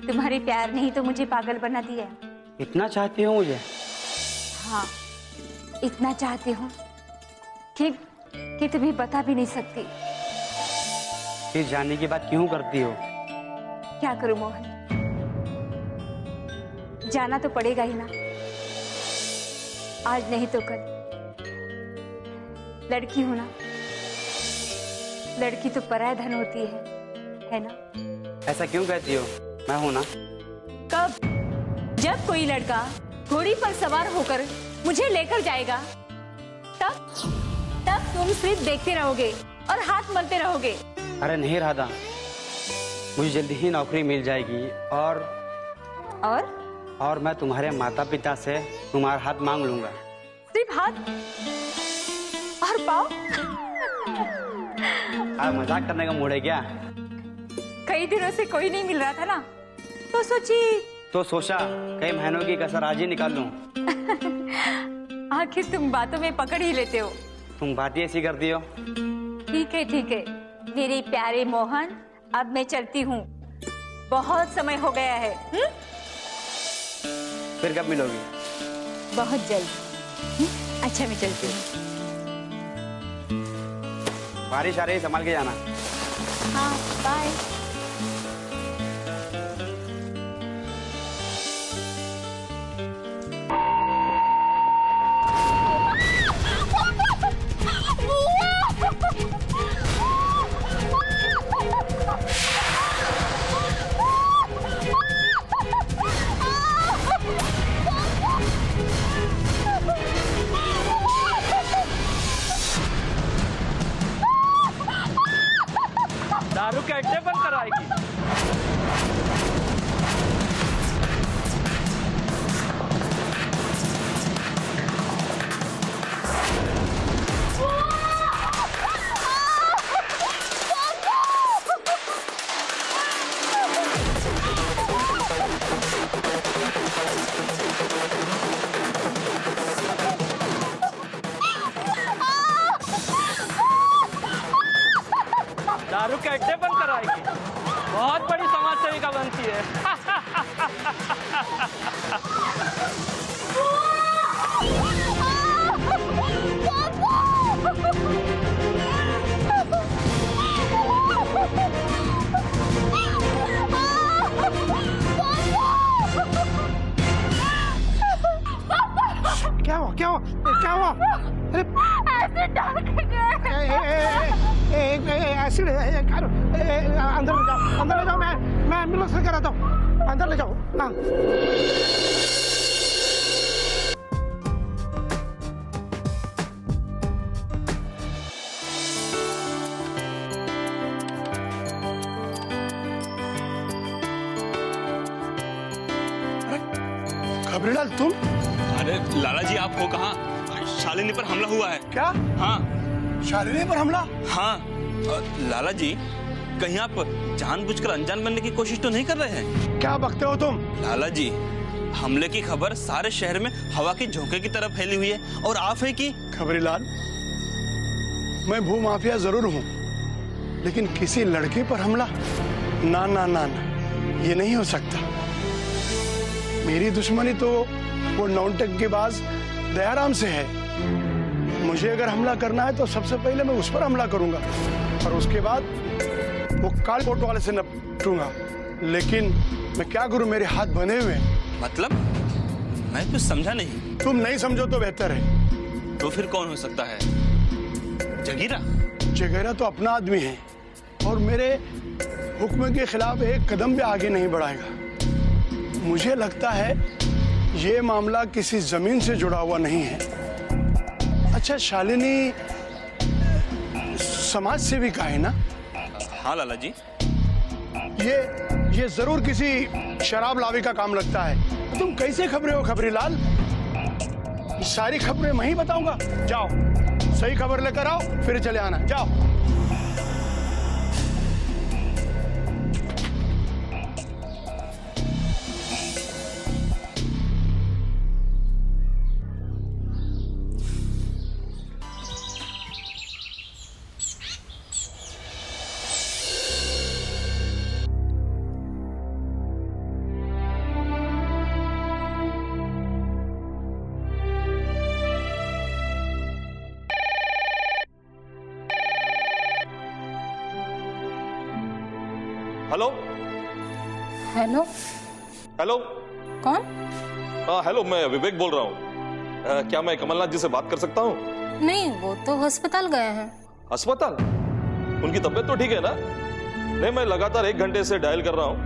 तुम्हारे प्यार ने ही तो मुझे पागल बना दिया है। इतना चाहती हो मुझे? हाँ, इतना चाहती हूँ कि तुम्हें बता भी नहीं सकती। फिर जाने की बात क्यों करती हो? क्या करूं मोहन, जाना तो पड़ेगा ही ना। आज नहीं तो कल। लड़की हूं ना, लड़की तो पराया धन होती है ना? ऐसा क्यों कहती हो? मैं हूं ना। कब? जब कोई लड़का घोड़ी पर सवार होकर मुझे लेकर जाएगा, तब तुम सिर्फ देखते रहोगे और हाथ मलते रहोगे। अरे नहीं राधा, मुझे जल्दी ही नौकरी मिल जाएगी और मैं तुम्हारे माता पिता से तुम्हारा हाथ मांग लूंगा। सिर्फ हाथ और पाँव? मजाक करने का मूड है क्या? कई दिनों से कोई नहीं मिल रहा था ना, तो सोचा कई महीनों की कसर आज ही निकाल लूं। आखिर तुम बातों में पकड़ ही लेते हो। तुम बात ही ऐसी करती हो। ठीक है मेरे प्यारे मोहन, अब मैं चलती हूँ। बहुत समय हो गया है। फिर कब मिलोगी? बहुत जल्द। अच्छा, मैं चलती हूँ। बारिश आ रही है, संभाल के जाना। हाँ, बाय। दारू के अड्डे बंद कराएगी। दारू के अड्डे बंद कराएगी। बहुत बड़ी समाज सेविका बनती है। क्या हुआ? अरे एसिड डाल के गए। एसिड अंदर ले जाओ, मैं एम्बुलेंस लेकर आता हूँ। अंदर ले जाओ। हाँ। खबरीलाल, तुम? अरे लाला जी, आप हो कहाँ? शालिनी पर हमला हुआ है। क्या? हाँ। शालिनी पर हमला? हाँ। लाला जी, कहीं आप जानबूझकर अनजान बनने की कोशिश तो नहीं कर रहे हैं? क्या बकते हो तुम? लाला जी, हमले की खबर सारे शहर में हवा के झोंके की तरह फैली हुई है और आप है कि? खबरीलाल, मैं भूमाफिया जरूर हूँ, लेकिन किसी लड़के पर हमला? ना ना ना ना, ये नहीं हो सकता। मेरी दुश्मनी तो वो नौटंकीबाज दयाराम से है। मुझे अगर हमला करना है तो सबसे पहले मैं उस पर हमला करूंगा और उसके बाद वो काल कोट वाले से निपटूंगा। लेकिन मैं क्या करूं, मेरे हाथ बंधे हुए हैं। मतलब? मैं कुछ समझा नहीं। तुम नहीं समझो तो बेहतर है। तो फिर कौन हो सकता है? जगीरा? जगीरा तो अपना आदमी है और मेरे हुक्म के खिलाफ एक कदम भी आगे नहीं बढ़ाएगा। मुझे लगता है ये मामला किसी जमीन से जुड़ा हुआ नहीं है। अच्छा, शालिनी समाज सेविका है ना? हाँ लाला जी। ये जरूर किसी शराब लावे का काम लगता है। तुम कैसे खबरें हो खबरीलाल? सारी खबरें मैं ही बताऊंगा। जाओ, सही खबर लेकर आओ, फिर चले आना। जाओ। Hello hello, hello. कौन? हाँ हेलो, मैं विवेक बोल रहा हूँ। क्या मैं कमलनाथ जी से बात कर सकता हूँ? नहीं, वो तो अस्पताल गए हैं। अस्पताल? उनकी तबीयत तो ठीक है ना? नहीं, मैं लगातार 1 घंटे से डायल कर रहा हूँ।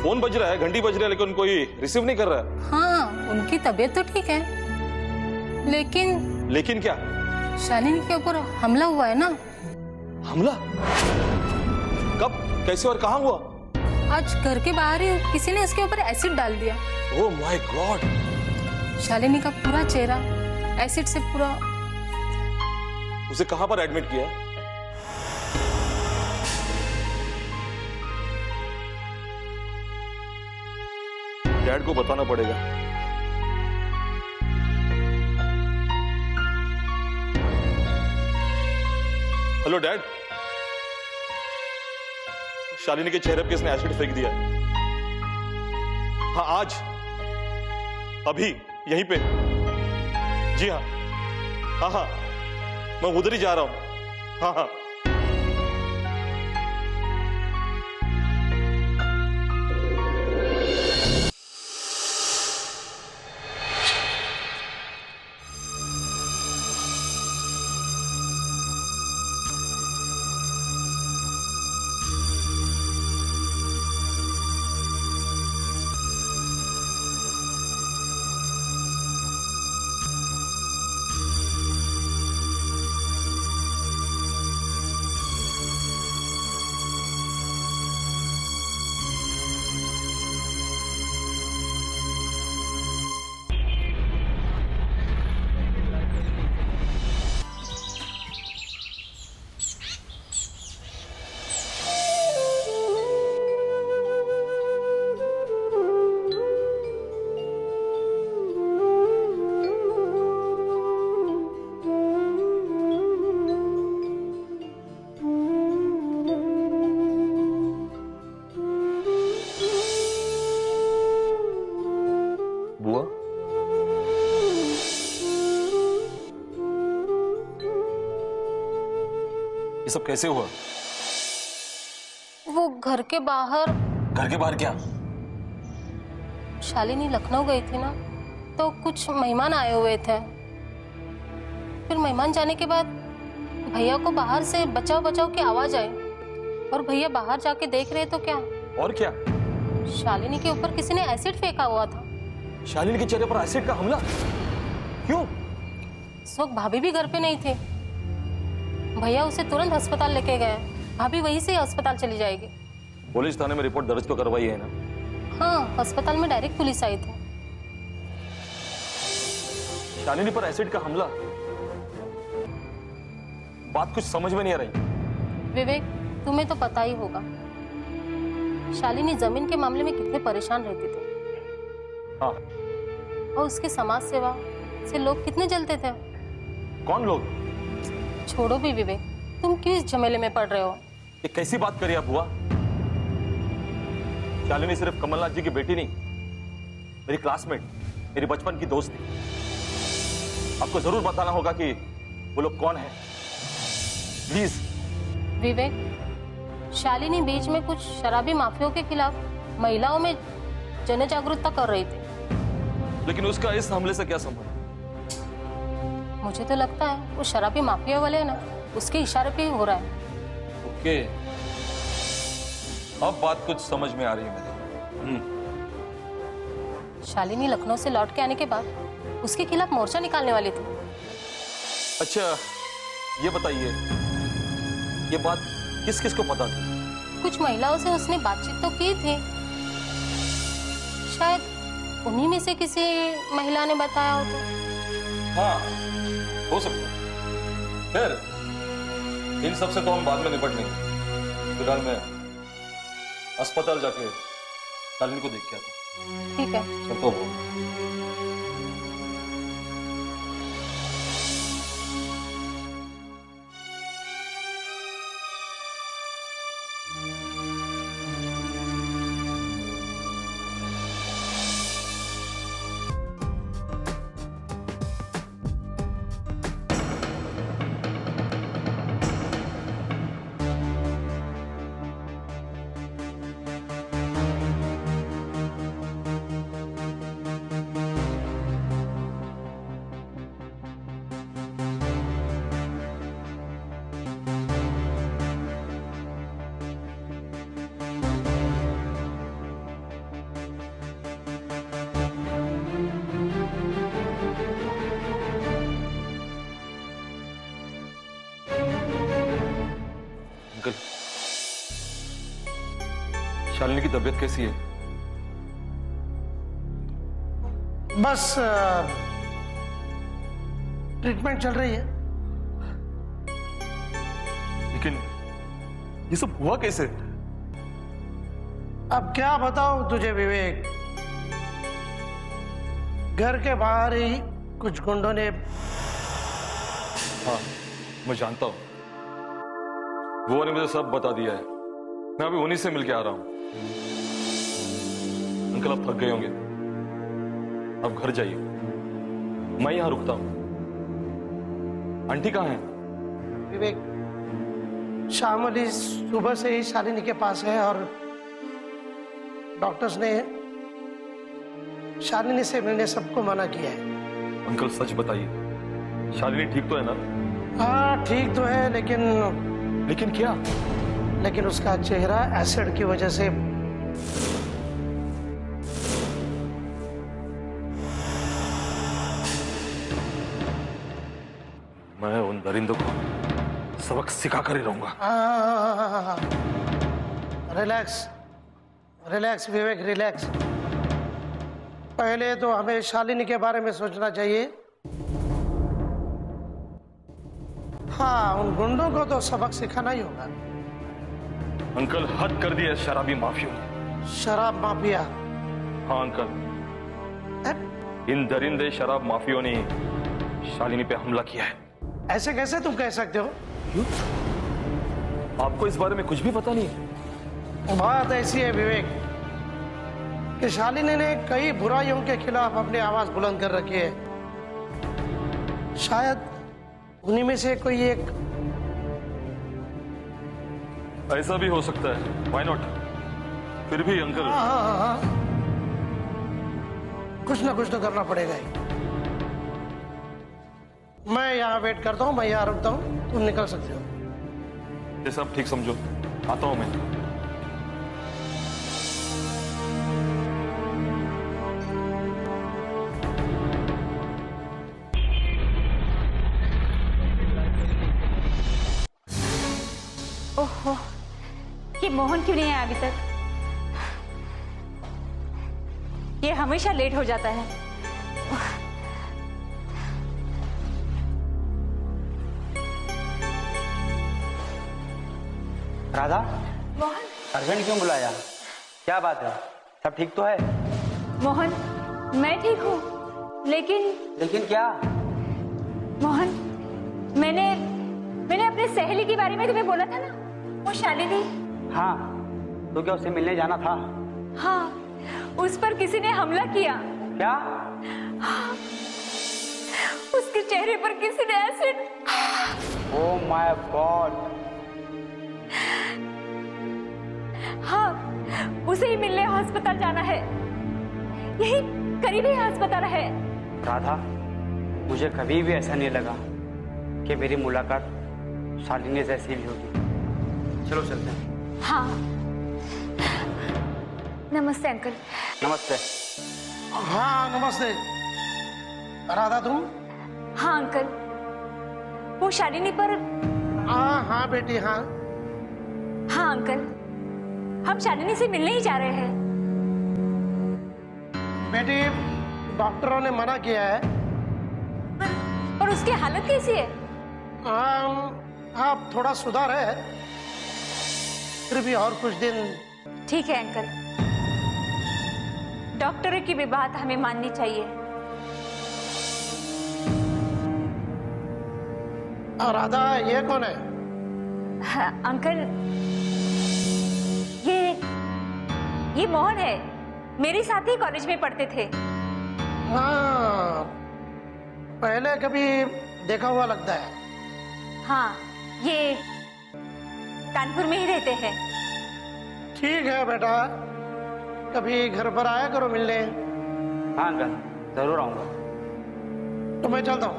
फोन बज रहा है, घंटी बज रही है, लेकिन कोई रिसीव नहीं कर रहा है। हाँ, उनकी तबीयत तो ठीक है, लेकिन क्या? शालिनी के ऊपर हमला हुआ है ना। हमला? कब, कैसे और कहाँ हुआ? आज घर के बाहर ही किसी ने इसके ऊपर एसिड डाल दिया। Oh my God. शालिनी का पूरा चेहरा एसिड से पूरा। उसे कहाँ पर एडमिट किया? डैड को बताना पड़ेगा। हेलो डैड, शालिनी के चेहरे पे किसने एसिड फेंक दिया? हाँ आज, अभी, यहीं पे। जी हाँ, हाँ हाँ, मैं उधर ही जा रहा हूं। हाँ हाँ। बुआ, ये सब कैसे हुआ? वो घर के बाहर। घर के बाहर क्या? शालिनी लखनऊ गई थी ना, तो कुछ मेहमान आए हुए थे। फिर मेहमान जाने के बाद भैया को बाहर से बचाओ बचाओ की आवाज आई, और भैया बाहर जाके देख रहे तो क्या, और क्या? शालिनी के ऊपर किसी ने एसिड फेंका हुआ था। शालिनी के चेहरे पर एसिड का हमला? क्यों? इस वक्त भाभी भी घर पे नहीं थे। भैया उसे तुरंत अस्पताल लेके गए। भाभी वहीं से अस्पताल चली जाएगी। पुलिस थाने में रिपोर्ट दर्ज तो करवाई है ना? हाँ, अस्पताल में डायरेक्ट पुलिस आई थी। शालिनी पर एसिड का हमला? बात कुछ समझ में नहीं आ रही। विवेक, तुम्हें तो पता ही होगा शालिनी जमीन के मामले में कितने परेशान रहती थी। हाँ। और उसकी समाज सेवा से लोग कितने जलते थे। कौन लोग? छोड़ो भी विवेक, तुम क्यों इस झमेले में पड़ रहे हो? ये कैसी बात करी आप बुआ? शालिनी सिर्फ कमलनाथ जी की बेटी नहीं, मेरी क्लासमेट, मेरी बचपन की दोस्त थी। आपको जरूर बताना होगा कि वो लोग कौन है। प्लीज। विवेक, शालिनी बीच में कुछ शराबी माफियों के खिलाफ महिलाओं में जन जागरूकता कर रही थी। लेकिन उसका इस हमले से क्या संबंध? मुझे तो लगता है वो शराबी माफिया वाले हैं ना, उसके इशारे पे ही हो रहा है। ओके, अब बात कुछ समझ में आ रही है मेरे। शालिनी लखनऊ से लौट के आने के बाद उसके खिलाफ मोर्चा निकालने वाली थी। अच्छा, ये बताइए, ये बात किस किस को पता थी? कुछ महिलाओं से उसने बातचीत तो की थी, शायद उन्हीं में से किसी महिला ने बताया हो तो। हाँ, हो सकता है। खैर, इन सब से तो हम बाद में निपट लेंगे। फिलहाल मैं अस्पताल जाके शालिनी को देख के आता हूँ। ठीक है, चलता हूँ। शालिनी की तबीयत कैसी है? बस ट्रीटमेंट चल रही है। लेकिन ये सब हुआ कैसे? अब क्या बताऊं तुझे विवेक, घर के बाहर ही कुछ गुंडों ने। हाँ, मैं जानता हूं, वो ने मुझे सब बता दिया है। मैं अभी उन्हीं से मिलके आ रहा हूं। अंकल आप थक गए होंगे, अब घर जाइए, मैं यहां रुकता हूं। आंटी कहाँ है? विवेक, श्यामली सुबह से ही शालिनी के पास है और डॉक्टर्स ने शालिनी से मिलने सबको मना किया है। अंकल सच बताइए, शालिनी ठीक तो है ना? हाँ ठीक तो है, लेकिन क्या? लेकिन उसका चेहरा एसिड की वजह से। मैं उन दरिंदों को सबक सिखा कर ही रहूंगा। रिलैक्स रिलैक्स विवेक, रिलैक्स। पहले तो हमें शालिनी के बारे में सोचना चाहिए। हाँ, उन गुंडों को तो सबक सिखाना ही होगा। अंकल हद कर दिया शराबी माफियों ने। शराब माफिया? हाँ अंकल, इन दरिंदे शराब माफियों ने शालिनी पे हमला किया है। ऐसे कैसे तुम कह सकते हो? आपको इस बारे में कुछ भी पता नहीं? बात ऐसी है विवेक कि शालिनी ने कई बुराइयों के खिलाफ अपनी आवाज बुलंद कर रखी है। शायद उन्हीं में से कोई एक। ऐसा भी हो सकता है, व्हाई नॉट? फिर भी अंकल। हाँ। कुछ ना कुछ तो करना पड़ेगा ही। मैं यहाँ वेट करता हूँ, मैं यहाँ रुकता हूँ, तुम निकल सकते हो। ये सब ठीक समझो, आता हूँ मैं। ओहो, ये मोहन क्यों नहीं आया अभी तक? ये हमेशा लेट हो जाता है। राधा, मोहन। अर्जेंट क्यों बुलाया? क्या बात है? सब ठीक तो है? मोहन, मैं ठीक हूँ, लेकिन क्या? मोहन, मैंने अपने सहेली के बारे में तुम्हें बोला था ना, वो शालिनी। हाँ, तो क्या उससे मिलने जाना था? हाँ, उस पर किसी ने हमला किया। क्या? हाँ, उसके चेहरे पर किसी ने एसिड। Oh my God. हाँ, उसे ही मिलने अस्पताल जाना है। यही करीबी अस्पताल है। राधा, मुझे कभी भी ऐसा नहीं लगा कि मेरी मुलाकात शालिनी जैसी भी होगी। चलो चलते हैं। हाँ। नमस्ते अंकल। नमस्ते। हाँ नमस्ते। राधा तुम? हाँ अंकल, वो शालिनी पर। हाँ बेटी, हाँ। हाँ अंकल, हम शालिनी से मिलने ही जा रहे हैं। बेटी, डॉक्टरों ने मना किया है। और उसकी हालत कैसी है? हाँ, थोड़ा सुधार है, फिर भी और कुछ दिन। ठीक है अंकल, डॉक्टरों की भी बात हमें माननी चाहिए। राधा, ये कौन है? हाँ, अंकल, ये मोहन है, मेरे साथ ही कॉलेज में पढ़ते थे। हाँ, पहले कभी देखा हुआ लगता है। हाँ, ये कानपुर में ही रहते हैं। ठीक है बेटा, कभी घर पर आया करो मिलने। हाँ अंकल, जरूर आऊंगा। तो मैं चलता हूँ।